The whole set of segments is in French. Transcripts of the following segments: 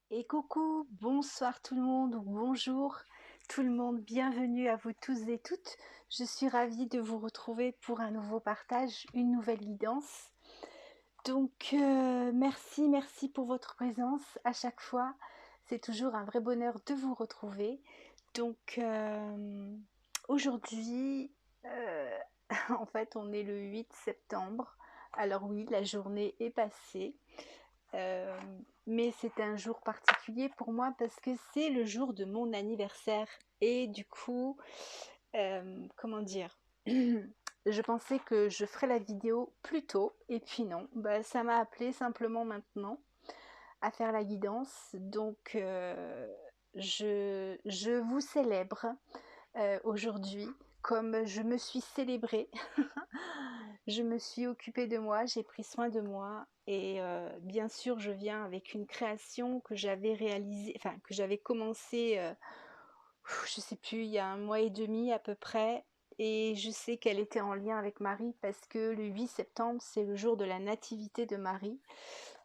Et coucou, bonsoir tout le monde, ou bonjour tout le monde, bienvenue à vous tous et toutes. Je suis ravie de vous retrouver pour un nouveau partage, une nouvelle guidance. Donc merci pour votre présence à chaque fois. C'est toujours un vrai bonheur de vous retrouver. Donc aujourd'hui, euh, en fait on est le 8 septembre. Alors oui, la journée est passée. Euh, mais c'est un jour particulier pour moi parce que c'est le jour de mon anniversaire. Et du coup, comment dire, je pensais que je ferais la vidéo plus tôt. Et puis non, bah, ça m'a appelé simplement maintenant à faire la guidance. Donc, je vous célèbre aujourd'hui comme je me suis célébrée. Je me suis occupée de moi, j'ai pris soin de moi et bien sûr je viens avec une création que j'avais réalisée, enfin que j'avais commencé, je sais plus, il y a un mois et demi à peu près, et je sais qu'elle était en lien avec Marie parce que le 8 septembre c'est le jour de la nativité de Marie.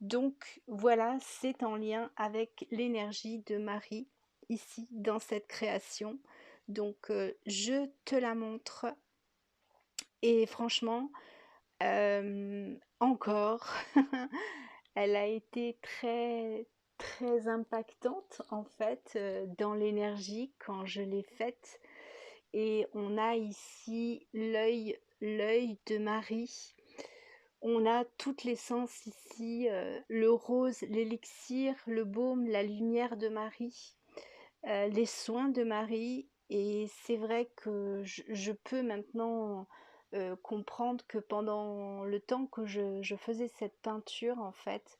Donc voilà, c'est en lien avec l'énergie de Marie ici dans cette création. Donc je te la montre et franchement, encore, elle a été très impactante en fait, dans l'énergie quand je l'ai faite. Et on a ici l'œil de Marie. On a toutes les sens ici, le rose, l'élixir, le baume, la lumière de Marie, les soins de Marie. Et c'est vrai que je peux maintenant comprendre que pendant le temps que je faisais cette peinture, en fait,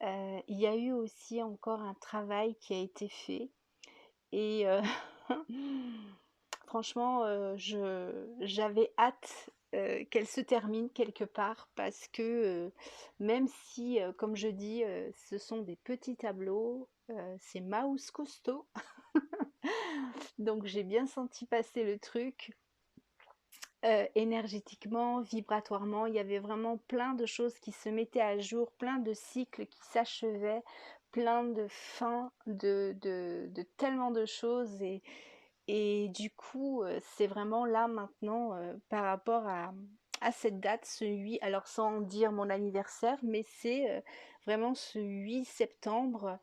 il y a eu aussi encore un travail qui a été fait. Et franchement, j'avais hâte qu'elle se termine quelque part parce que même si, comme je dis, ce sont des petits tableaux, c'est mouse costaud. Donc j'ai bien senti passer le truc. Énergétiquement, vibratoirement, il y avait vraiment plein de choses qui se mettaient à jour, plein de cycles qui s'achevaient, plein de fins de tellement de choses. Et du coup, c'est vraiment là maintenant, par rapport à cette date, ce 8, alors sans dire mon anniversaire, mais c'est vraiment ce 8 septembre.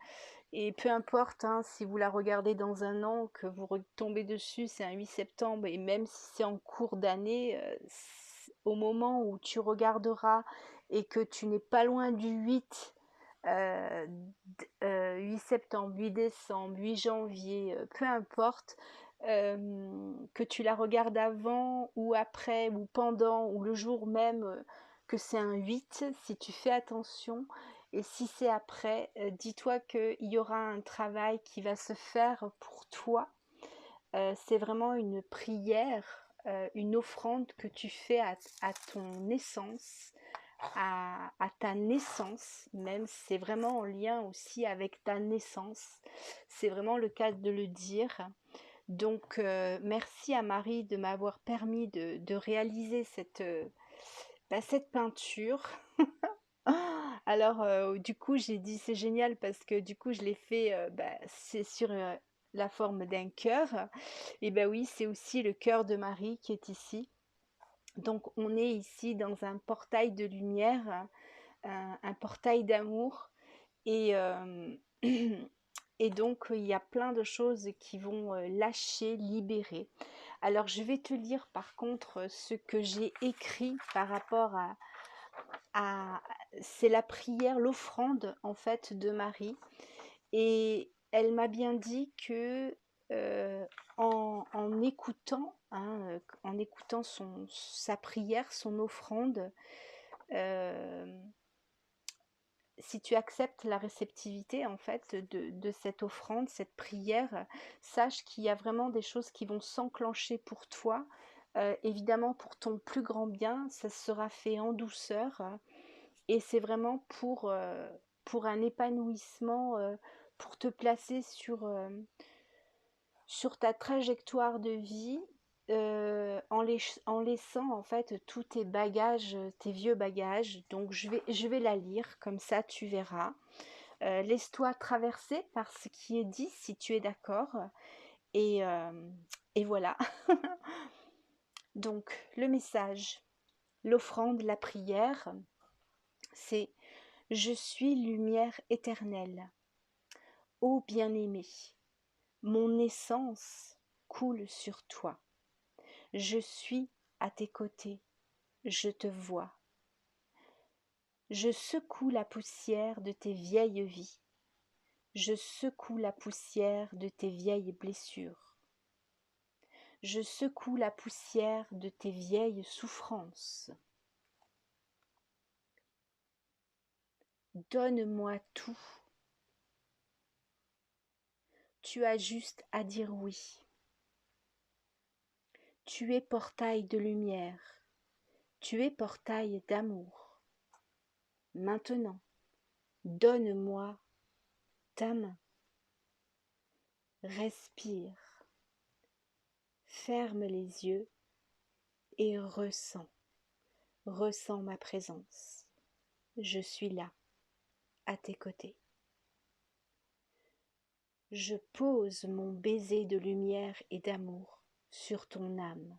Et peu importe, hein, si vous la regardez dans un an, que vous retombez dessus, c'est un 8 septembre, et même si c'est en cours d'année, au moment où tu regarderas et que tu n'es pas loin du 8, 8 septembre, 8 décembre, 8 janvier, peu importe, que tu la regardes avant ou après ou pendant ou le jour même, que c'est un 8, si tu fais attention, et si c'est après, dis-toi qu'il y aura un travail qui va se faire pour toi. C'est vraiment une prière, une offrande que tu fais à ton essence, à ta naissance même. C'est vraiment en lien aussi avec ta naissance. C'est vraiment le cas de le dire. Donc, merci à Marie de m'avoir permis de réaliser cette peinture. Alors, du coup, j'ai dit c'est génial parce que du coup, je l'ai fait, c'est sur la forme d'un cœur. Et ben oui, c'est aussi le cœur de Marie qui est ici. Donc, on est ici dans un portail de lumière, un portail d'amour. Et, et donc, il y a plein de choses qui vont lâcher, libérer. Alors, je vais te lire par contre ce que j'ai écrit par rapport à c'est la prière, l'offrande en fait de Marie. Et elle m'a bien dit que en écoutant, hein, en écoutant sa prière, son offrande, euh, si tu acceptes la réceptivité en fait de cette offrande, cette prière, sache qu'il y a vraiment des choses qui vont s'enclencher pour toi. Évidemment pour ton plus grand bien, ça sera fait en douceur, et c'est vraiment pour un épanouissement, pour te placer sur ta trajectoire de vie, en laissant en fait tous tes bagages, tes vieux bagages. Donc je vais la lire, comme ça tu verras. laisse-toi traverser par ce qui est dit si tu es d'accord. Et, euh, et voilà. Donc le message, l'offrande, la prière, c'est je suis lumière éternelle. Ô bien-aimé, mon essence coule sur toi. Je suis à tes côtés, je te vois. Je secoue la poussière de tes vieilles vies. Je secoue la poussière de tes vieilles blessures. Je secoue la poussière de tes vieilles souffrances. Donne-moi tout. Tu as juste à dire oui. Tu es portail de lumière. Tu es portail d'amour. Maintenant, donne-moi ta main. Respire. Ferme les yeux et ressens. Ressens ma présence. Je suis là, à tes côtés. Je pose mon baiser de lumière et d'amour sur ton âme,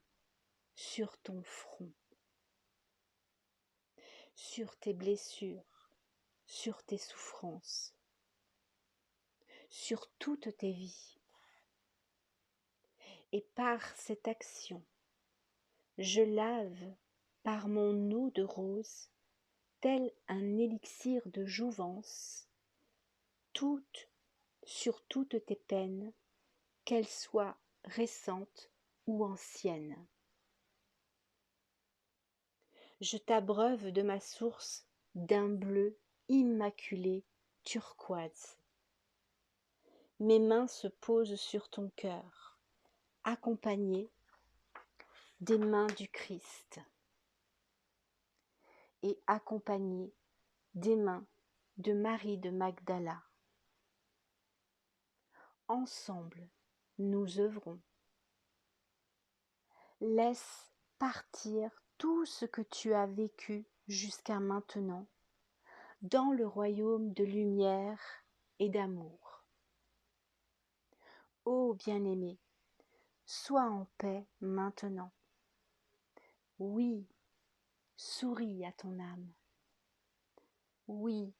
sur ton front, sur tes blessures, sur tes souffrances, sur toutes tes vies. Et par cette action, je lave par mon eau de rose, tel un élixir de jouvence, sur toutes tes peines, qu'elles soient récentes ou anciennes. Je t'abreuve de ma source d'un bleu immaculé turquoise. Mes mains se posent sur ton cœur, accompagnées des mains du Christ et accompagnées des mains de Marie de Magdala. Ensemble, nous œuvrons. Laisse partir tout ce que tu as vécu jusqu'à maintenant dans le royaume de lumière et d'amour. Ô bien-aimé, sois en paix maintenant. Oui, souris à ton âme. Oui,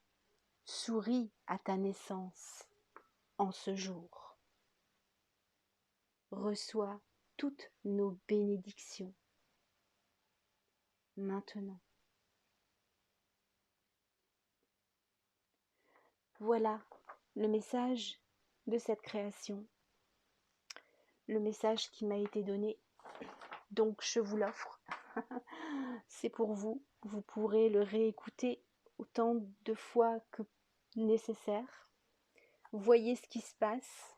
souris à ta naissance en ce jour. Reçois toutes nos bénédictions maintenant. Voilà le message de cette création, le message qui m'a été donné. Donc je vous l'offre. C'est pour vous. Vous pourrez le réécouter autant de fois que nécessaire. Voyez ce qui se passe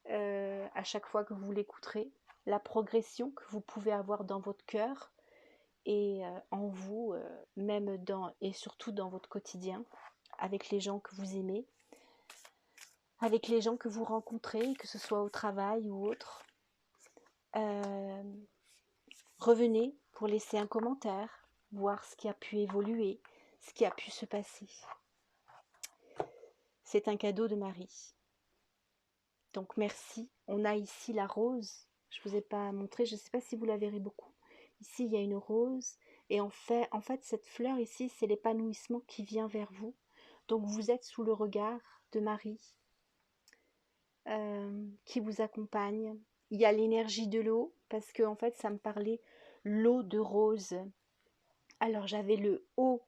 à chaque fois que vous l'écouterez, la progression que vous pouvez avoir dans votre cœur et en vous, même et surtout dans votre quotidien, avec les gens que vous aimez, avec les gens que vous rencontrez, que ce soit au travail ou autre. Revenez pour laisser un commentaire, voir ce qui a pu évoluer, ce qui a pu se passer. C'est un cadeau de Marie. Donc merci. On a ici la rose. Je ne vous ai pas montré, je ne sais pas si vous la verrez beaucoup. Ici, il y a une rose. Et en fait cette fleur ici, c'est l'épanouissement qui vient vers vous. Donc vous êtes sous le regard de Marie qui vous accompagne. Il y a l'énergie de l'eau, parce que en fait, ça me parlait l'eau de rose. Alors j'avais le O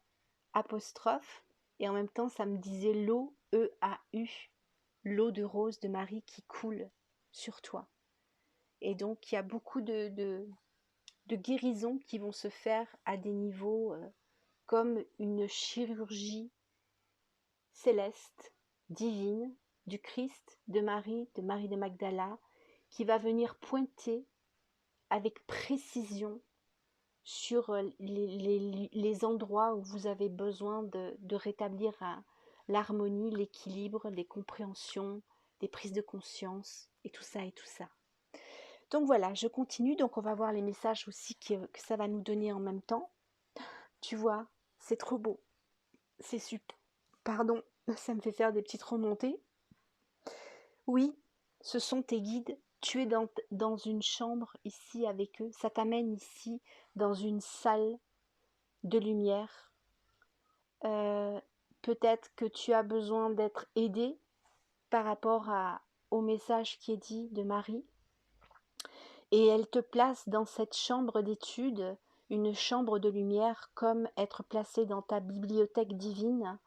apostrophe, et en même temps, ça me disait l'eau, E-A-U, l'eau de rose de Marie qui coule sur toi. Et donc, il y a beaucoup de guérisons qui vont se faire à des niveaux comme une chirurgie céleste, divine, du Christ, de Marie de Magdala, qui va venir pointer avec précision sur les endroits où vous avez besoin de rétablir l'harmonie, l'équilibre, les compréhensions, des prises de conscience et tout ça et tout ça. Donc voilà, je continue, donc on va voir les messages aussi que ça va nous donner en même temps. Tu vois, c'est trop beau, c'est super, pardon, Ça me fait faire des petites remontées. Oui, ce sont tes guides. Tu es dans une chambre ici avec eux. Ça t'amène ici dans une salle de lumière. Euh, Peut-être que tu as besoin d'être aidé par rapport au message qui est dit de Marie. Et elle te place dans cette chambre d'étude, une chambre de lumière, comme être placé dans ta bibliothèque divine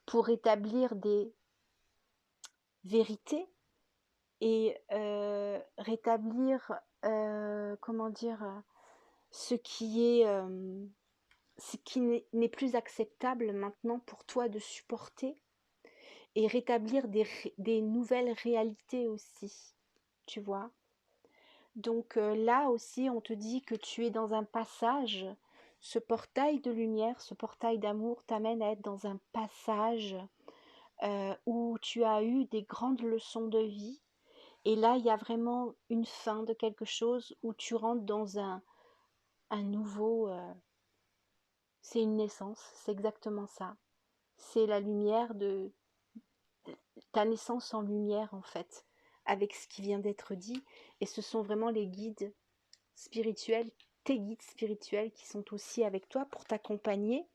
pour établir des vérités et rétablir, comment dire, ce qui n'est plus acceptable maintenant pour toi de supporter et rétablir des nouvelles réalités aussi, tu vois. Donc là aussi, on te dit que tu es dans un passage. Ce portail de lumière, ce portail d'amour t'amène à être dans un passage où tu as eu des grandes leçons de vie. Et là, il y a vraiment une fin de quelque chose où tu rentres dans un nouveau... c'est une naissance, c'est exactement ça. C'est la lumière de ta naissance en lumière en fait, avec ce qui vient d'être dit. Et ce sont vraiment les guides spirituels, tes guides spirituels qui sont aussi avec toi pour t'accompagner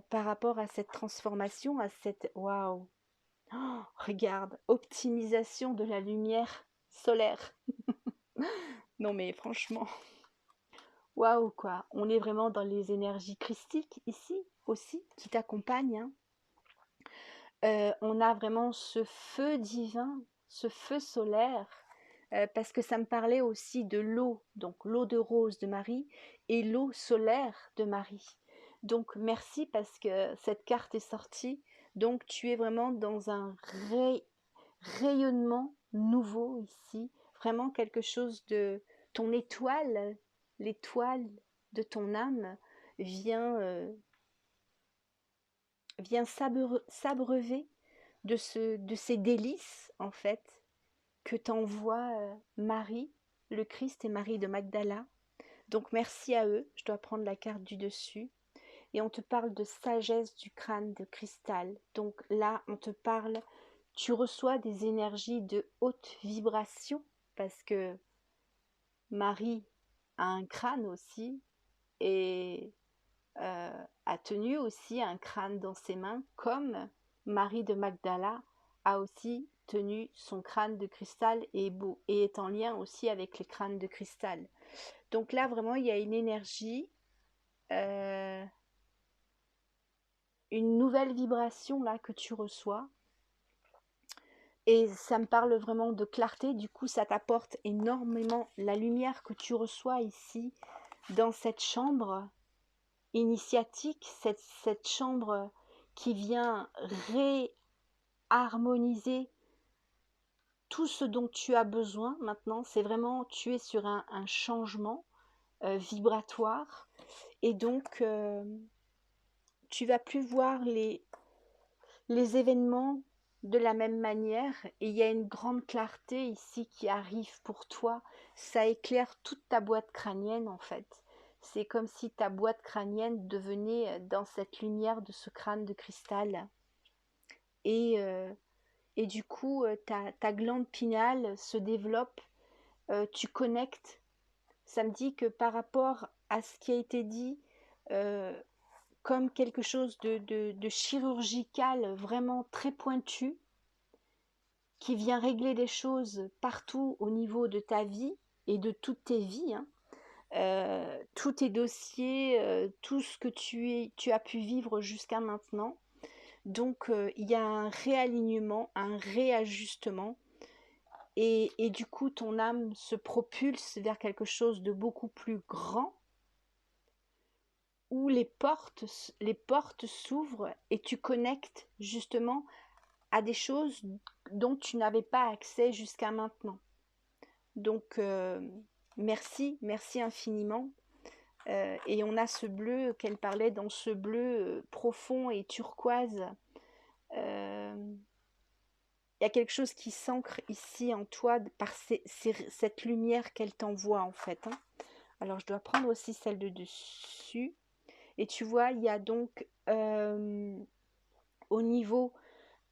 par rapport à cette transformation, à cette... Waouh! Oh, regarde, optimisation de la lumière solaire. Non mais franchement, waouh quoi, on est vraiment dans les énergies christiques ici aussi qui t'accompagnent. Hein. On a vraiment ce feu divin, ce feu solaire, parce que ça me parlait aussi de l'eau, donc l'eau de rose de Marie et l'eau solaire de Marie. Donc merci parce que cette carte est sortie. Donc tu es vraiment dans un rayonnement nouveau ici, vraiment quelque chose de ton étoile, l'étoile de ton âme vient, vient s'abreuver de ces délices en fait que t'envoie Marie, le Christ et Marie de Magdala. Donc merci à eux, je dois prendre la carte du dessus. Et on te parle de sagesse du crâne de cristal. Donc là, on te parle, tu reçois des énergies de haute vibration parce que Marie a un crâne aussi et a tenu aussi un crâne dans ses mains, comme Marie de Magdala a aussi tenu son crâne de cristal et est en lien aussi avec les crânes de cristal. Donc là, vraiment, il y a une énergie, euh, une nouvelle vibration là que tu reçois. Et ça me parle vraiment de clarté, du coup ça t'apporte énormément la lumière que tu reçois ici dans cette chambre initiatique, cette chambre qui vient réharmoniser tout ce dont tu as besoin maintenant. C'est vraiment, tu es sur un changement vibratoire et donc tu vas plus voir les événements de la même manière et il y a une grande clarté ici qui arrive pour toi. Ça éclaire toute ta boîte crânienne en fait. C'est comme si ta boîte crânienne devenait dans cette lumière de ce crâne de cristal. Et, euh, et du coup, ta glande pinale se développe, tu connectes. Ça me dit que par rapport à ce qui a été dit, euh, comme quelque chose de chirurgical vraiment très pointu, qui vient régler des choses partout au niveau de ta vie et de toutes tes vies, hein. Tous tes dossiers, tout ce que tu as pu vivre jusqu'à maintenant. Donc il y a un réalignement, un réajustement et du coup ton âme se propulse vers quelque chose de beaucoup plus grand où les portes s'ouvrent et tu connectes justement à des choses dont tu n'avais pas accès jusqu'à maintenant. Donc merci, merci infiniment. Et on a ce bleu qu'elle parlait dans ce bleu profond et turquoise. Euh, Il y a quelque chose qui s'ancre ici en toi par cette lumière qu'elle t'envoie en fait. Hein. Alors je dois prendre aussi celle de dessus. Et tu vois, il y a donc au niveau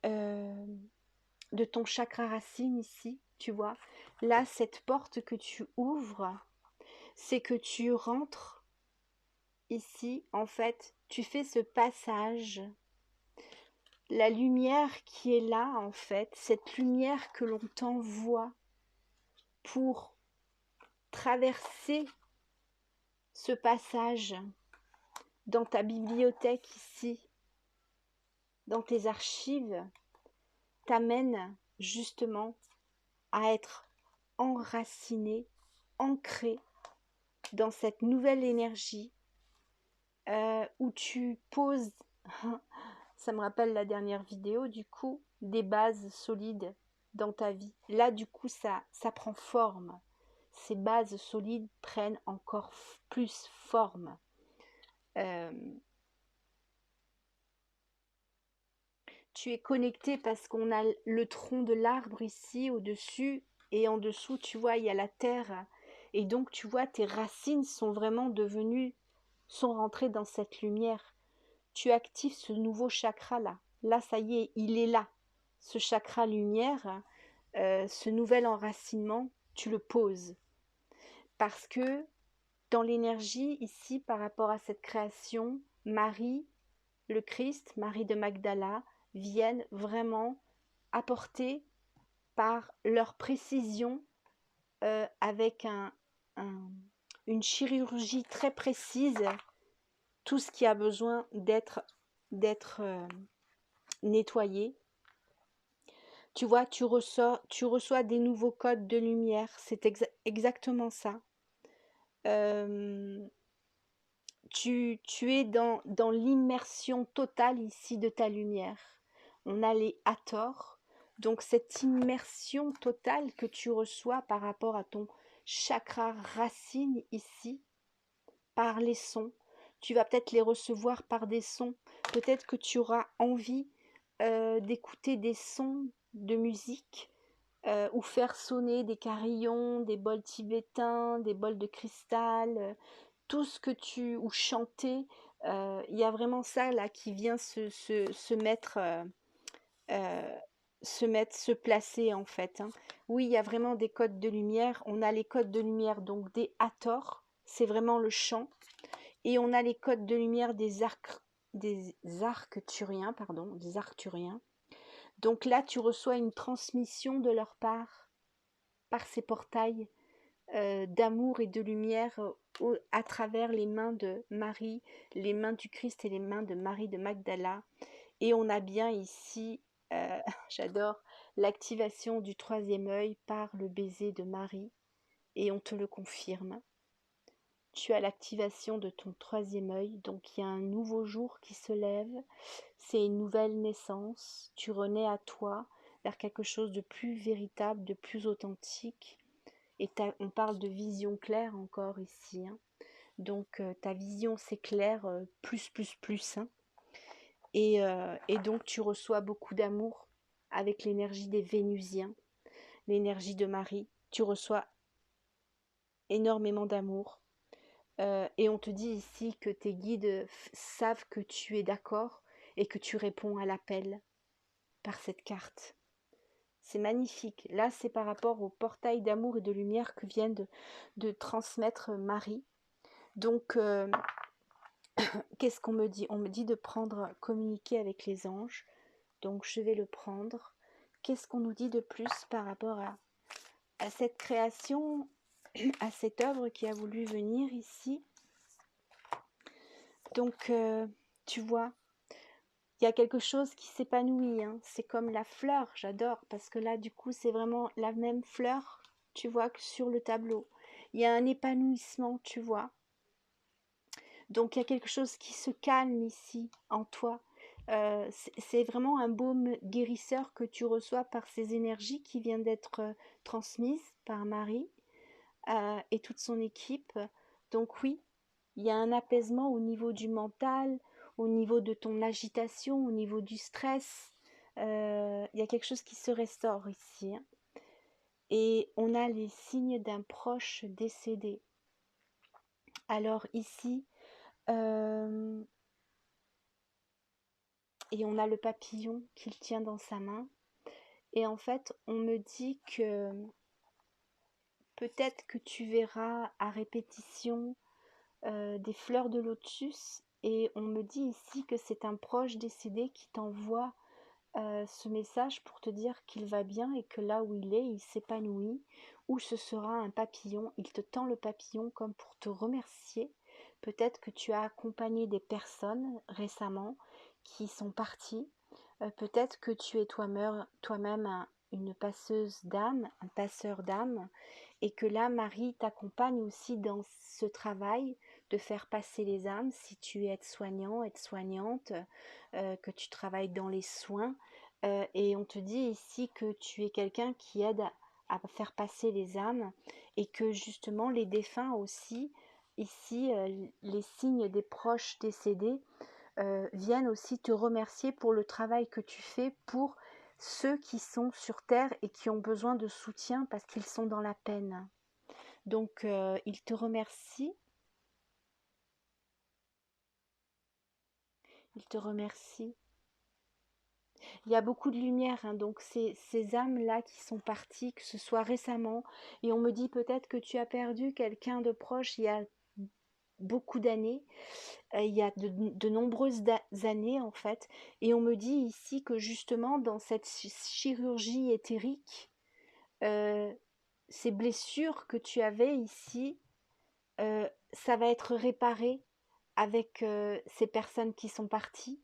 de ton chakra racine ici, tu vois. Là, cette porte que tu ouvres, c'est que tu rentres ici, en fait, tu fais ce passage. La lumière qui est là, en fait, cette lumière que l'on t'envoie pour traverser ce passage dans ta bibliothèque ici, dans tes archives, t'amène justement à être enraciné, ancré dans cette nouvelle énergie où tu poses, ça me rappelle la dernière vidéo, du coup, des bases solides dans ta vie. Là, du coup, ça prend forme. Ces bases solides prennent encore plus forme. Tu es connecté parce qu'on a le tronc de l'arbre ici au-dessus et en dessous, tu vois, il y a la terre. Et donc, tu vois, tes racines sont vraiment sont rentrées dans cette lumière. Tu actives ce nouveau chakra-là. Là, ça y est, il est là. Ce chakra lumière, ce nouvel enracinement, tu le poses. Parce que dans l'énergie, ici, par rapport à cette création, Marie, le Christ, Marie de Magdala, viennent vraiment apporter par leur précision, avec une chirurgie très précise, tout ce qui a besoin d'être nettoyé. Tu vois, tu reçois des nouveaux codes de lumière, c'est exactement ça. Tu es dans l'immersion totale ici de ta lumière. On a les Hathors, donc cette immersion totale que tu reçois par rapport à ton chakra racine ici, par les sons. Tu vas peut-être les recevoir par des sons. Peut-être que tu auras envie d'écouter des sons de musique ou faire sonner des carillons, des bols tibétains, des bols de cristal, tout ce que ou chanter. Il y a vraiment ça là qui vient se placer en fait. Hein. Oui, il y a vraiment des codes de lumière. On a les codes de lumière donc des Hathors, c'est vraiment le chant. Et on a les codes de lumière des Arcturiens, pardon, des Arcturiens. Donc là, tu reçois une transmission de leur part, par ces portails d'amour et de lumière à travers les mains de Marie, les mains du Christ et les mains de Marie de Magdala. Et on a bien ici, j'adore, l'activation du troisième œil par le baiser de Marie. Et on te le confirme. Tu as l'activation de ton troisième œil, donc il y a un nouveau jour qui se lève, c'est une nouvelle naissance, tu renais à toi vers quelque chose de plus véritable, de plus authentique, et on parle de vision claire encore ici, hein. Donc ta vision s'éclaire plus, hein. Et donc tu reçois beaucoup d'amour avec l'énergie des Vénusiens, l'énergie de Marie, tu reçois énormément d'amour. Et on te dit ici que tes guides savent que tu es d'accord et que tu réponds à l'appel par cette carte. C'est magnifique. Là, c'est par rapport au portail d'amour et de lumière que vient de transmettre Marie. Donc, qu'est-ce qu'on me dit? On me dit de communiquer avec les anges. Donc, je vais le prendre. Qu'est-ce qu'on nous dit de plus par rapport à cette création, à cette œuvre qui a voulu venir ici? Donc, tu vois, il y a quelque chose qui s'épanouit, hein. C'est comme la fleur, j'adore, parce que là, du coup, c'est vraiment la même fleur, tu vois, que sur le tableau. Il y a un épanouissement, tu vois. Donc, il y a quelque chose qui se calme ici, en toi. C'est vraiment un baume guérisseur que tu reçois par ces énergies qui viennent d'être transmises par Marie et toute son équipe. Donc oui, il y a un apaisement au niveau du mental, au niveau de ton agitation, au niveau du stress. Il y a quelque chose qui se restaure ici. Hein. Et on a les signes d'un proche décédé. Alors ici, et on a le papillon qu'il tient dans sa main. Et en fait, on me dit que peut-être que tu verras à répétition des fleurs de lotus, et on me dit ici que c'est un proche décédé qui t'envoie ce message pour te dire qu'il va bien et que là où il s'épanouit, ou ce sera un papillon. Il te tend le papillon comme pour te remercier. Peut-être que tu as accompagné des personnes récemment qui sont parties. Peut-être que tu es toi-même une passeuse d'âme, un passeur d'âme, et que là, Marie t'accompagne aussi dans ce travail de faire passer les âmes, si tu es aide-soignant, aide-soignante, que tu travailles dans les soins, et on te dit ici que tu es quelqu'un qui aide à faire passer les âmes, et que justement les défunts aussi, ici, les signes des proches décédés, viennent aussi te remercier pour le travail que tu fais pour ceux qui sont sur terre et qui ont besoin de soutien parce qu'ils sont dans la peine. Donc, ils te remercient. Ils te remercient. Il y a beaucoup de lumière, hein, donc ces âmes-là qui sont parties, que ce soit récemment, et on me dit peut-être que tu as perdu quelqu'un de proche il y a beaucoup d'années, il y a de nombreuses années en fait, et on me dit ici que justement dans cette chirurgie éthérique, euh, ces blessures que tu avais ici, ça va être réparé avec ces personnes qui sont parties.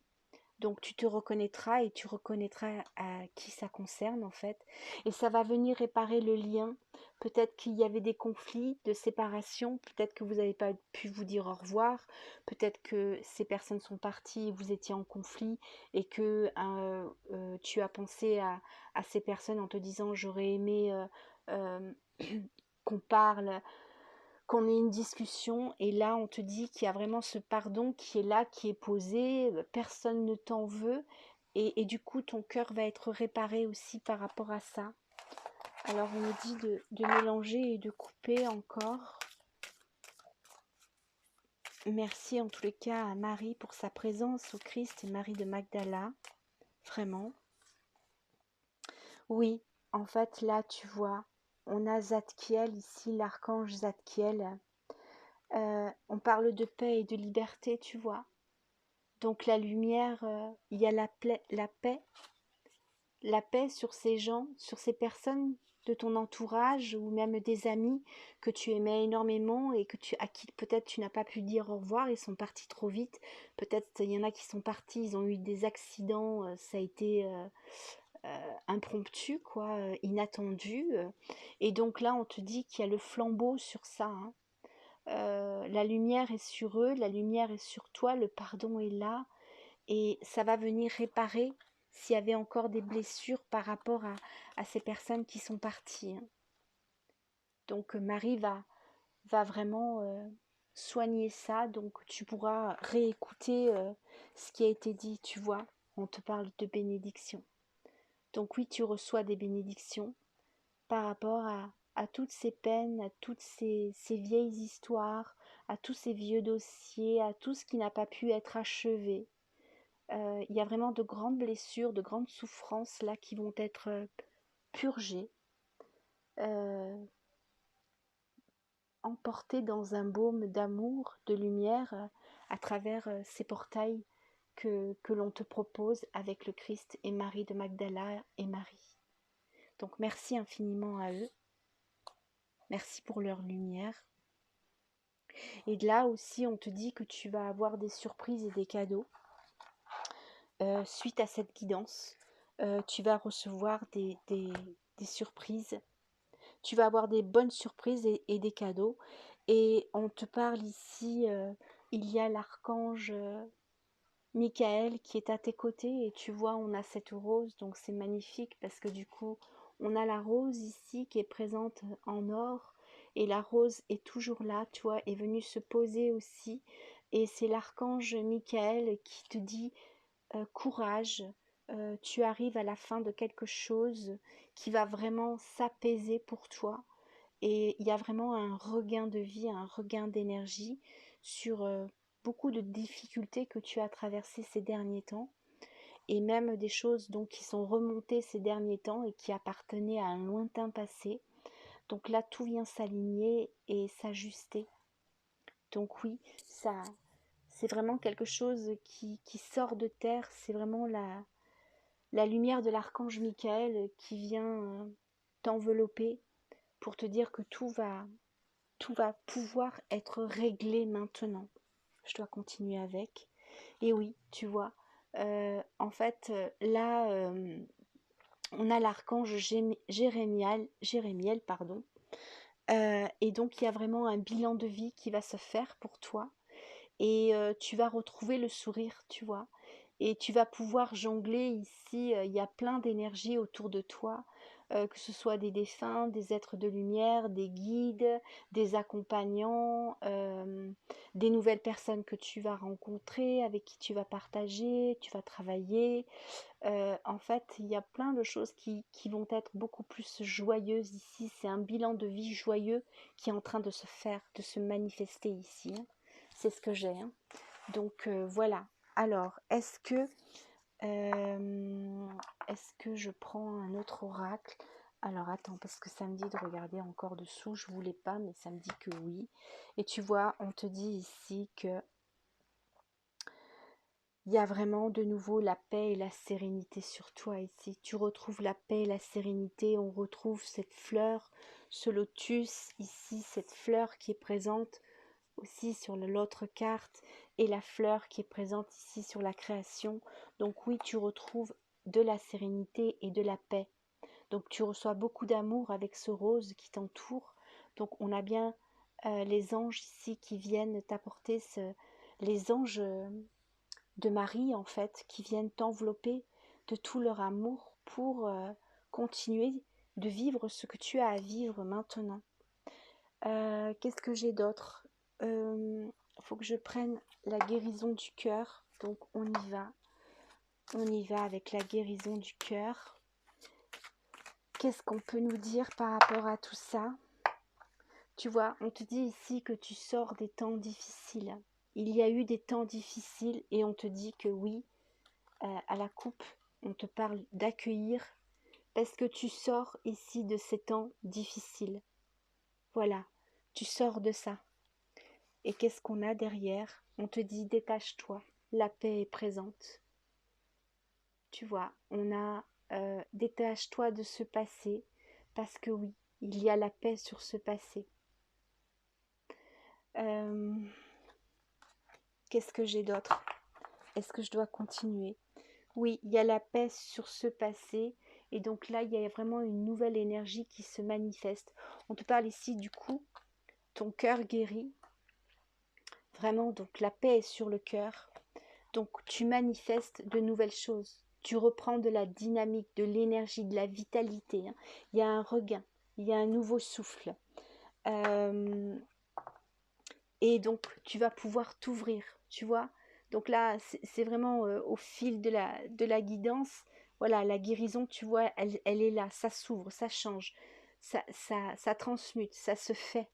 Donc tu te reconnaîtras et tu reconnaîtras à qui ça concerne en fait. Et ça va venir réparer le lien. Peut-être qu'il y avait des conflits de séparation, peut-être que vous n'avez pas pu vous dire au revoir, peut-être que ces personnes sont parties et vous étiez en conflit et que tu as pensé à ces personnes en te disant j'aurais aimé euh, qu'on parle, qu'on ait une discussion, et là on te dit qu'il y a vraiment ce pardon qui est là, qui est posé, personne ne t'en veut, et du coup ton cœur va être réparé aussi par rapport à ça. Alors on me dit de mélanger et de couper encore. Merci en tous les cas à Marie pour sa présence, au Christ et Marie de Magdala, vraiment. Oui, en fait là tu vois, on a Zadkiel ici, l'archange Zadkiel. On parle de paix et de liberté, tu vois. Donc la lumière, il y a la paix sur ces gens, sur ces personnes de ton entourage ou même des amis que tu aimais énormément et à qui peut-être tu n'as pas pu dire au revoir, ils sont partis trop vite. Peut-être il y en a qui sont partis, ils ont eu des accidents, ça a été impromptu, quoi, inattendu. Et donc là, on te dit qu'il y a le flambeau sur ça, hein. La lumière est sur eux, la lumière est sur toi, le pardon est là, et ça va venir réparer s'il y avait encore des blessures par rapport à ces personnes qui sont parties, hein. Donc Marie va vraiment soigner ça, donc tu pourras réécouter ce qui a été dit, tu vois, on te parle de bénédiction. Donc oui, tu reçois des bénédictions par rapport à toutes ces peines, à toutes ces vieilles histoires, à tous ces vieux dossiers, à tout ce qui n'a pas pu être achevé. Il y a vraiment de grandes blessures, de grandes souffrances là qui vont être purgées, euh, emportées dans un baume d'amour, de lumière, à travers ces portails que l'on te propose avec le Christ et Marie de Magdala et Marie. Donc merci infiniment à eux, merci pour leur lumière. Et de là aussi, on te dit que tu vas avoir des surprises et des cadeaux. Suite à cette guidance, tu vas recevoir des surprises. Tu vas avoir des bonnes surprises et des cadeaux. Et on te parle ici, il y a l'archange Michael qui est à tes côtés. Et tu vois, on a cette rose, donc c'est magnifique parce que du coup, on a la rose ici qui est présente en or. Et la rose est toujours là, tu vois, est venue se poser aussi. Et c'est l'archange Michael qui te dit courage, tu arrives à la fin de quelque chose qui va vraiment s'apaiser pour toi. Et il y a vraiment un regain de vie, un regain d'énergie sur beaucoup de difficultés que tu as traversées ces derniers temps. et même des choses donc qui sont remontées ces derniers temps et qui appartenaient à un lointain passé. Donc là, tout vient s'aligner et s'ajuster. Donc oui, ça, c'est vraiment quelque chose qui sort de terre. C'est vraiment la lumière de l'archange Michael qui vient t'envelopper pour te dire que tout va pouvoir être réglé maintenant. Je dois continuer avec. Et oui, tu vois, en fait, là, on a l'archange Jérémiel, pardon. Et donc, il y a vraiment un bilan de vie qui va se faire pour toi. Et tu vas retrouver le sourire, tu vois. Et tu vas pouvoir jongler ici, il y a plein d'énergie autour de toi, que ce soit des défunts, des êtres de lumière, des guides, des accompagnants, des nouvelles personnes que tu vas rencontrer, avec qui tu vas partager, tu vas travailler. En fait, il y a plein de choses qui vont être beaucoup plus joyeuses ici. C'est un bilan de vie joyeux qui est en train de se faire, de se manifester ici, hein. C'est ce que j'ai, hein. Donc voilà. Alors, est-ce que je prends un autre oracle? Alors attends, parce que ça me dit de regarder encore dessous. Je voulais pas, mais ça me dit que oui. Et tu vois, on te dit ici que il y a vraiment de nouveau la paix et la sérénité sur toi ici. Tu retrouves la paix et la sérénité. On retrouve cette fleur, ce lotus ici, cette fleur qui est présente aussi sur l'autre carte et la fleur qui est présente ici sur la création. Donc oui, tu retrouves de la sérénité et de la paix. Donc tu reçois beaucoup d'amour avec ce rose qui t'entoure. Donc on a bien les anges ici qui viennent t'apporter les anges de Marie en fait qui viennent t'envelopper de tout leur amour pour continuer de vivre ce que tu as à vivre maintenant. Qu'est-ce que j'ai d'autre? Faut que je prenne la guérison du cœur. Donc on y va. On y va avec la guérison du cœur. Qu'est-ce qu'on peut nous dire par rapport à tout ça? Tu vois, on te dit ici que tu sors des temps difficiles. Il y a eu des temps difficiles et on te dit que oui, à la coupe, on te parle d'accueillir parce que tu sors ici de ces temps difficiles. Voilà, tu sors de ça. Et qu'est-ce qu'on a derrière? On te dit détache-toi, la paix est présente. Tu vois, on a détache-toi de ce passé parce que oui, il y a la paix sur ce passé. Qu'est-ce que j'ai d'autre? Est-ce que je dois continuer? Oui, il y a la paix sur ce passé. Et donc là, il y a vraiment une nouvelle énergie qui se manifeste. On te parle ici du coup, ton cœur guéri. Vraiment, donc la paix est sur le cœur. Donc tu manifestes de nouvelles choses. Tu reprends de la dynamique, de l'énergie, de la vitalité, hein. Il y a un regain, il y a un nouveau souffle. Et donc tu vas pouvoir t'ouvrir, tu vois. Donc là, c'est vraiment au fil de la guidance. Voilà, la guérison, tu vois, elle est là, ça s'ouvre, ça change, ça transmute, ça se fait.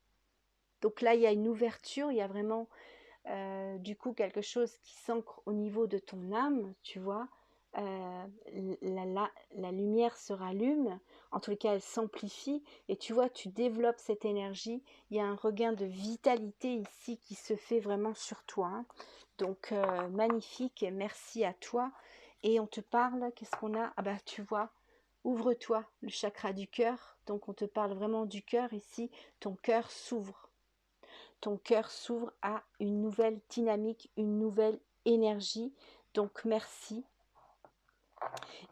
Donc là, il y a une ouverture, il y a vraiment du coup quelque chose qui s'ancre au niveau de ton âme, tu vois. La lumière se rallume, en tous les cas elle s'amplifie et tu vois, tu développes cette énergie, il y a un regain de vitalité ici qui se fait vraiment sur toi, hein. Donc magnifique, merci à toi. Et on te parle, qu'est-ce qu'on a? Ah bah tu vois, ouvre-toi, le chakra du cœur. Donc on te parle vraiment du cœur ici, ton cœur s'ouvre. Ton cœur s'ouvre à une nouvelle dynamique, une nouvelle énergie. Donc merci.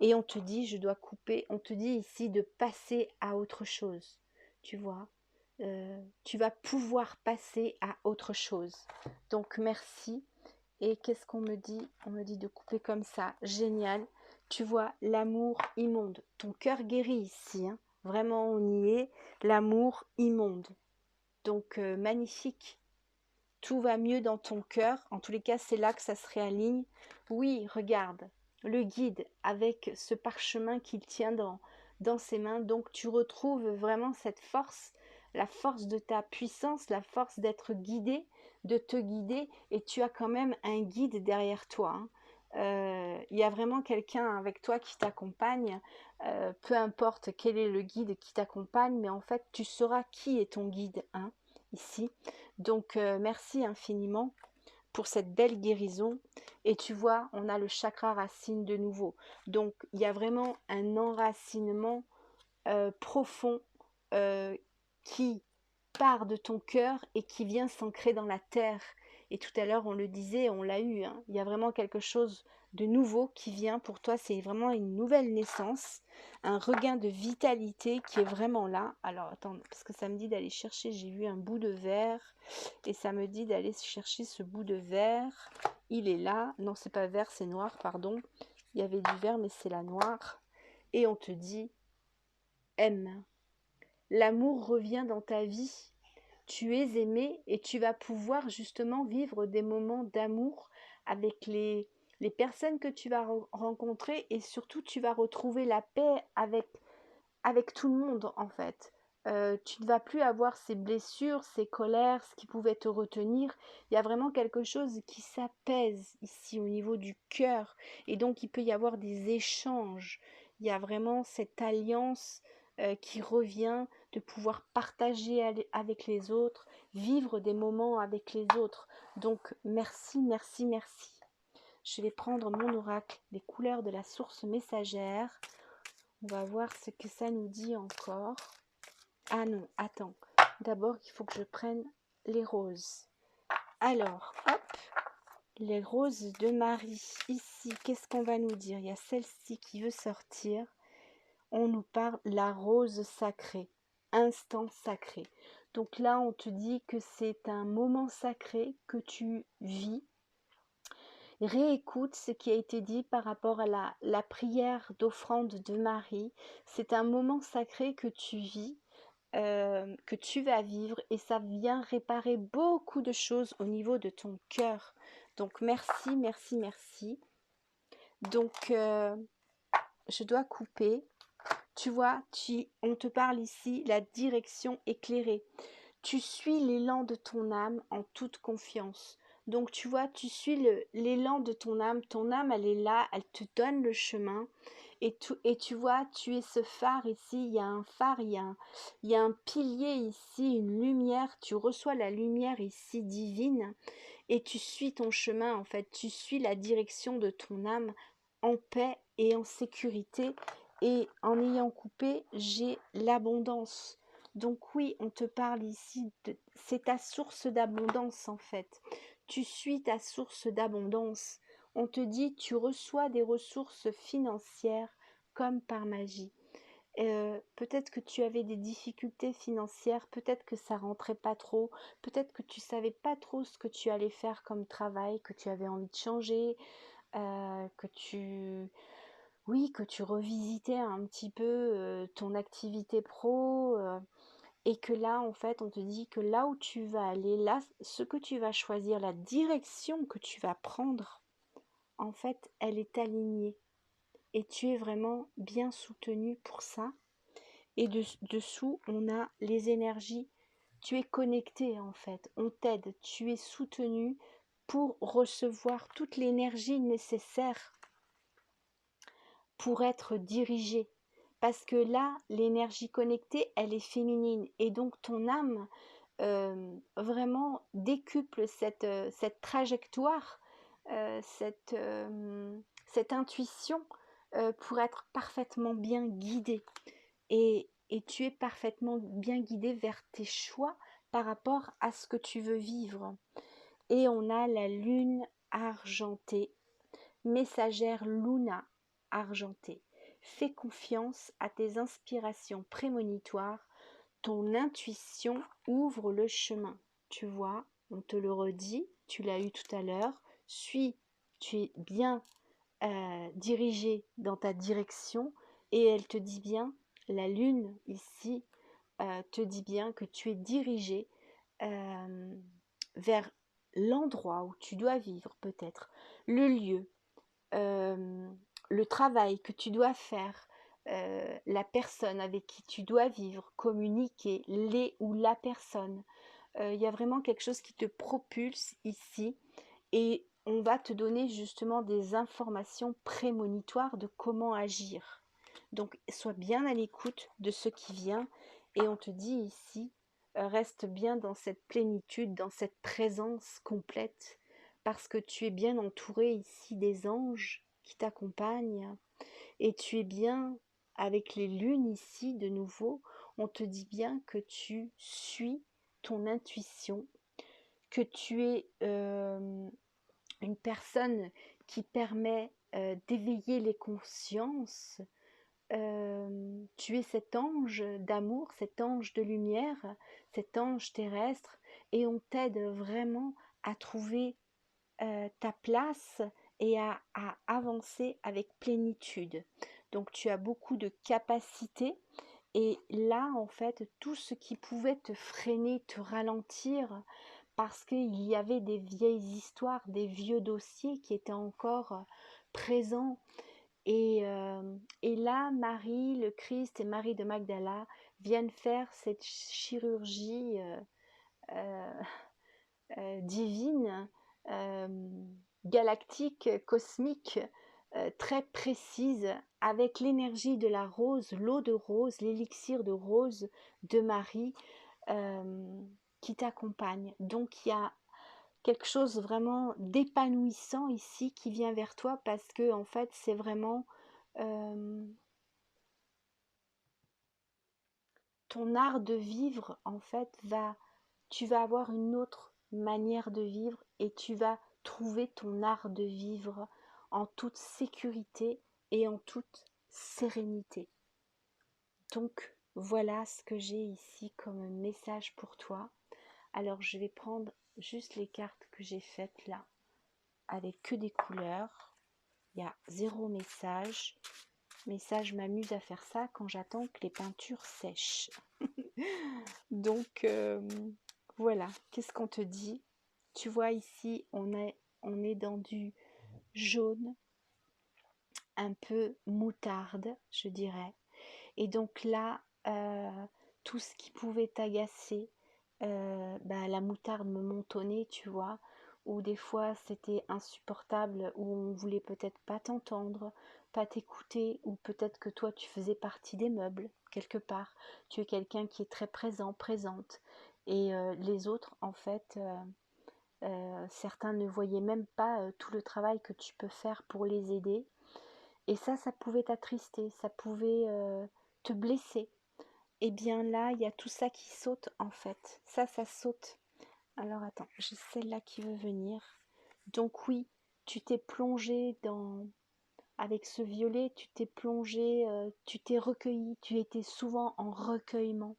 Et on te dit, je dois couper, on te dit ici de passer à autre chose. Tu vois, tu vas pouvoir passer à autre chose. Donc merci. Et qu'est-ce qu'on me dit? On me dit de couper comme ça. Génial. Tu vois, l'amour immonde. Ton cœur guérit ici, hein. Vraiment, on y est. L'amour immonde. Donc magnifique. Tout va mieux dans ton cœur. En tous les cas, c'est là que ça se réaligne. Oui, regarde, le guide avec ce parchemin qu'il tient dans ses mains. Donc, tu retrouves vraiment cette force, la force de ta puissance, la force d'être guidé, de te guider. Et tu as quand même un guide derrière toi, hein. Il y a vraiment quelqu'un avec toi qui t'accompagne, peu importe quel est le guide qui t'accompagne, mais en fait, tu sauras qui est ton guide, hein, ici. Donc, merci infiniment pour cette belle guérison. Et tu vois, on a le chakra racine de nouveau. Donc, il y a vraiment un enracinement profond euh, qui part de ton cœur et qui vient s'ancrer dans la terre. Et tout à l'heure, on le disait, on l'a eu, hein, il y a vraiment quelque chose de nouveau qui vient pour toi. C'est vraiment une nouvelle naissance, un regain de vitalité qui est vraiment là. Alors, attends, parce que ça me dit d'aller chercher, j'ai vu un bout de verre, et ça me dit d'aller chercher ce bout de verre. Il est là. Non, c'est pas vert, c'est noir, pardon. Il y avait du vert, mais c'est la noire. Et on te dit, aime. L'amour revient dans ta vie. Tu es aimé et tu vas pouvoir justement vivre des moments d'amour avec les personnes que tu vas rencontrer, et surtout tu vas retrouver la paix avec tout le monde en fait. Tu ne vas plus avoir ces blessures, ces colères, ce qui pouvait te retenir. Il y a vraiment quelque chose qui s'apaise ici au niveau du cœur, et donc il peut y avoir des échanges. Il y a vraiment cette alliance qui revient, de pouvoir partager avec les autres, vivre des moments avec les autres. Donc merci, merci, merci. Je vais prendre mon oracle, les couleurs de la source messagère. On va voir ce que ça nous dit encore. Ah non, attends. D'abord, il faut que je prenne les roses. Alors, hop, les roses de Marie. Ici, qu'est-ce qu'on va nous dire? Il y a celle-ci qui veut sortir. On nous parle la rose sacrée, instant sacré. Donc là, on te dit que c'est un moment sacré que tu vis. Réécoute ce qui a été dit par rapport à la prière d'offrande de Marie. C'est un moment sacré que tu vis, que tu vas vivre, et ça vient réparer beaucoup de choses au niveau de ton cœur. Donc merci, merci, merci. Donc je dois couper. Tu vois, on te parle ici la direction éclairée. Tu suis l'élan de ton âme en toute confiance. Donc tu vois, tu suis l'élan de ton âme. Ton âme, elle est là, elle te donne le chemin. Et tu vois, tu es ce phare ici. Il y a un phare, il y a un pilier ici, une lumière. Tu reçois la lumière ici divine. Et tu suis ton chemin, en fait. Tu suis la direction de ton âme en paix et en sécurité. Et en ayant coupé, j'ai l'abondance. Donc oui, on te parle ici, c'est ta source d'abondance en fait. Tu suis ta source d'abondance. On te dit, tu reçois des ressources financières comme par magie. Peut-être que tu avais des difficultés financières, peut-être que ça rentrait pas trop, peut-être que tu savais pas trop ce que tu allais faire comme travail, que tu avais envie de changer, que tu revisitais un petit peu ton activité pro, et que là, en fait, on te dit que là où tu vas aller, là, ce que tu vas choisir, la direction que tu vas prendre, en fait, elle est alignée. Et tu es vraiment bien soutenu pour ça. Et dessous, on a les énergies. Tu es connecté, en fait. On t'aide. Tu es soutenu pour recevoir toute l'énergie nécessaire pour être dirigé. Parce que là, l'énergie connectée, elle est féminine. Et donc, ton âme vraiment décuple cette trajectoire, cette intuition pour être parfaitement bien guidée. Et tu es parfaitement bien guidé vers tes choix par rapport à ce que tu veux vivre. Et on a la lune argentée, messagère Luna argentée. Fais confiance à tes inspirations prémonitoires. Ton intuition ouvre le chemin. Tu vois, on te le redit, tu l'as eu tout à l'heure. Tu es bien dirigé dans ta direction, et elle te dit bien, la lune ici te dit bien que tu es dirigé vers l'endroit où tu dois vivre, peut-être le lieu, euh, le travail que tu dois faire, la personne avec qui tu dois vivre, communiquer, les ou la personne. Il y a vraiment quelque chose qui te propulse ici, et on va te donner justement des informations prémonitoires de comment agir. Donc, sois bien à l'écoute de ce qui vient et on te dit ici, reste bien dans cette plénitude, dans cette présence complète, parce que tu es bien entouré ici des anges qui t'accompagnent et tu es bien avec les lunes ici de nouveau. On te dit bien que tu suis ton intuition, que tu es une personne qui permet d'éveiller les consciences. Tu es cet ange d'amour, cet ange de lumière, cet ange terrestre, et on t'aide vraiment à trouver ta place et à avancer avec plénitude. Donc tu as beaucoup de capacités et là en fait tout ce qui pouvait te freiner, te ralentir parce qu'il y avait des vieilles histoires, des vieux dossiers qui étaient encore présents. Et là, Marie, le Christ et Marie de Magdala viennent faire cette chirurgie euh, divine, euh, galactique, cosmique, très précise, avec l'énergie de la rose, l'eau de rose, l'élixir de rose de Marie qui t'accompagne. Donc il y a quelque chose vraiment d'épanouissant ici qui vient vers toi parce que en fait c'est vraiment ton art de vivre en fait tu vas avoir une autre manière de vivre et tu vas trouver ton art de vivre en toute sécurité et en toute sérénité. Donc voilà ce que j'ai ici comme message pour toi. Alors je vais prendre juste les cartes que j'ai faites là avec que des couleurs. Il y a 0 message. Je m'amuse à faire ça quand j'attends que les peintures sèchent. Donc voilà, qu'est-ce qu'on te dit? Tu vois ici, on est dans du jaune, un peu moutarde, je dirais. Et donc là, tout ce qui pouvait t'agacer, la moutarde me montonnait, tu vois, ou des fois c'était insupportable, ou on voulait peut-être pas t'entendre, pas t'écouter, ou peut-être que toi tu faisais partie des meubles, quelque part. Tu es quelqu'un qui est très présent, présente. Et les autres, en fait, certains ne voyaient même pas tout le travail que tu peux faire pour les aider. Et ça pouvait t'attrister, ça pouvait te blesser. Et bien là, il y a tout ça qui saute en fait. Ça saute. Alors attends, j'ai celle-là qui veut venir. Donc oui, tu t'es plongé dans... Avec ce violet, tu t'es plongé, tu t'es recueilli, tu étais souvent en recueillement.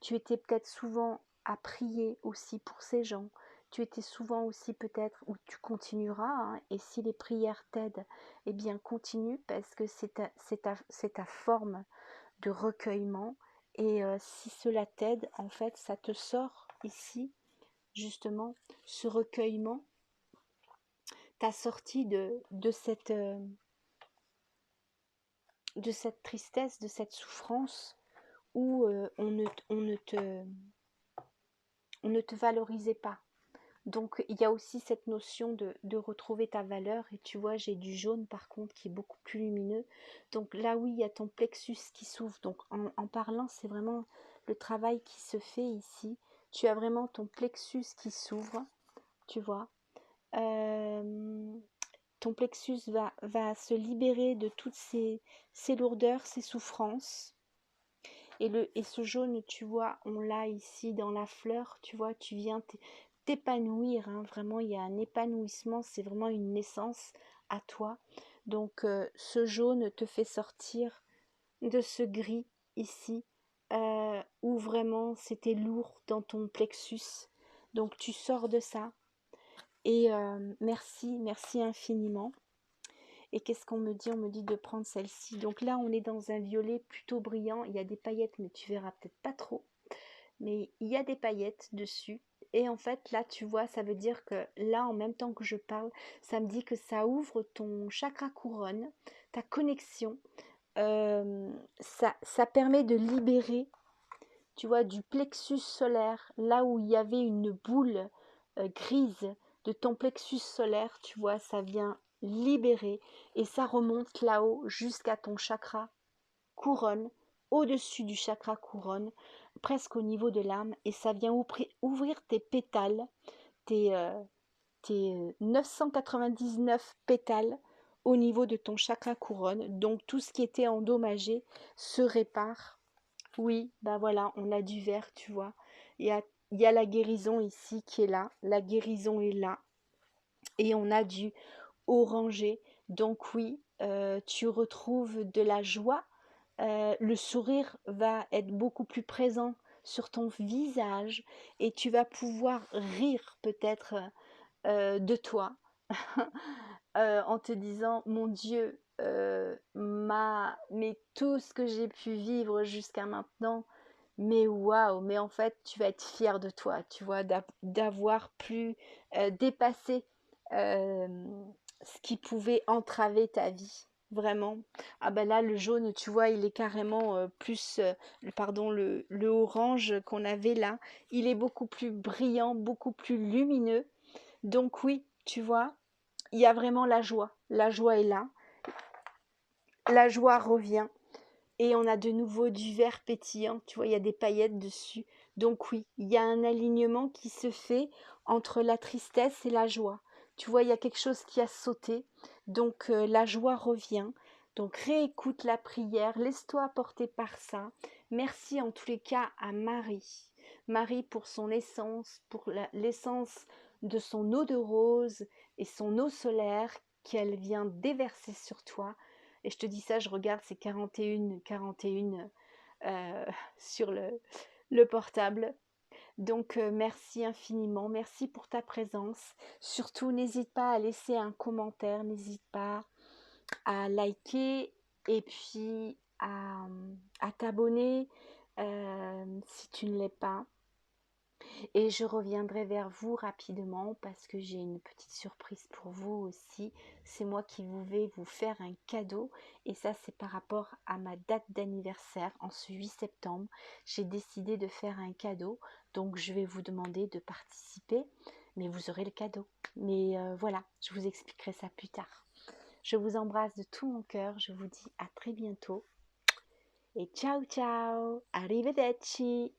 Tu étais peut-être souvent à prier aussi pour ces gens. Tu étais souvent aussi peut-être, ou tu continueras, hein, et si les prières t'aident, eh bien continue parce que c'est ta forme de recueillement. Et si cela t'aide, en fait, ça te sort ici, justement, ce recueillement, t'a sorti de cette tristesse, de cette souffrance où on ne te valorisait pas. Donc il y a aussi cette notion de retrouver ta valeur. Et tu vois, j'ai du jaune par contre qui est beaucoup plus lumineux. Donc là oui, il y a ton plexus qui s'ouvre. Donc en parlant, c'est vraiment le travail qui se fait ici. Tu as vraiment ton plexus qui s'ouvre, tu vois. Ton plexus va se libérer de toutes ces lourdeurs, ces souffrances. Et ce jaune, tu vois, on l'a ici dans la fleur, tu vois, tu viens t'épanouir, hein, vraiment, il y a un épanouissement, c'est vraiment une naissance à toi. Donc, ce jaune te fait sortir de ce gris ici, où vraiment c'était lourd dans ton plexus. Donc, tu sors de ça. Et merci infiniment. Et qu'est-ce qu'on me dit? On me dit de prendre celle-ci. Donc là, on est dans un violet plutôt brillant. Il y a des paillettes, mais tu verras peut-être pas trop. Mais il y a des paillettes dessus. Et en fait, là, tu vois, ça veut dire que là, en même temps que je parle, ça me dit que ça ouvre ton chakra couronne, ta connexion. Ça permet de libérer, tu vois, du plexus solaire, là où il y avait une boule grise. de ton plexus solaire, tu vois, ça vient libérer et ça remonte là-haut jusqu'à ton chakra couronne, au-dessus du chakra couronne, presque au niveau de l'âme, et ça vient ouvrir tes pétales, tes 999 pétales au niveau de ton chakra couronne. Donc tout ce qui était endommagé se répare. Oui, bah voilà, on a du vert, tu vois. Il y a la guérison ici qui est là. La guérison est là. Et on a du orangé. Donc oui, tu retrouves de la joie. Le sourire va être beaucoup plus présent sur ton visage et tu vas pouvoir rire peut-être de toi en te disant mon Dieu, mais tout ce que j'ai pu vivre jusqu'à maintenant, mais waouh, mais en fait tu vas être fier de toi, tu vois, d'avoir pu dépasser euh, ce qui pouvait entraver ta vie. Vraiment. Ah ben là, le jaune, tu vois, il est carrément plus, pardon, le orange qu'on avait là, il est beaucoup plus brillant, beaucoup plus lumineux. Donc oui, tu vois, il y a vraiment la joie. La joie est là. La joie revient. Et on a de nouveau du vert pétillant. Tu vois, il y a des paillettes dessus. Donc oui, il y a un alignement qui se fait entre la tristesse et la joie. Tu vois, il y a quelque chose qui a sauté. Donc la joie revient. Donc réécoute la prière. Laisse-toi porter par ça. Merci en tous les cas à Marie. Marie pour son essence, pour l'essence de son eau de rose et son eau solaire qu'elle vient déverser sur toi. Et je te dis ça, je regarde ces 41 sur le portable. Donc merci infiniment, merci pour ta présence. Surtout, n'hésite pas à laisser un commentaire, n'hésite pas à liker et puis à t'abonner si tu ne l'es pas. Et je reviendrai vers vous rapidement parce que j'ai une petite surprise pour vous aussi. C'est moi qui vais vous faire un cadeau et ça c'est par rapport à ma date d'anniversaire en ce 8 septembre. J'ai décidé de faire un cadeau, donc je vais vous demander de participer, mais vous aurez le cadeau. Mais voilà, je vous expliquerai ça plus tard. Je vous embrasse de tout mon cœur, je vous dis à très bientôt et ciao ciao, arrivederci.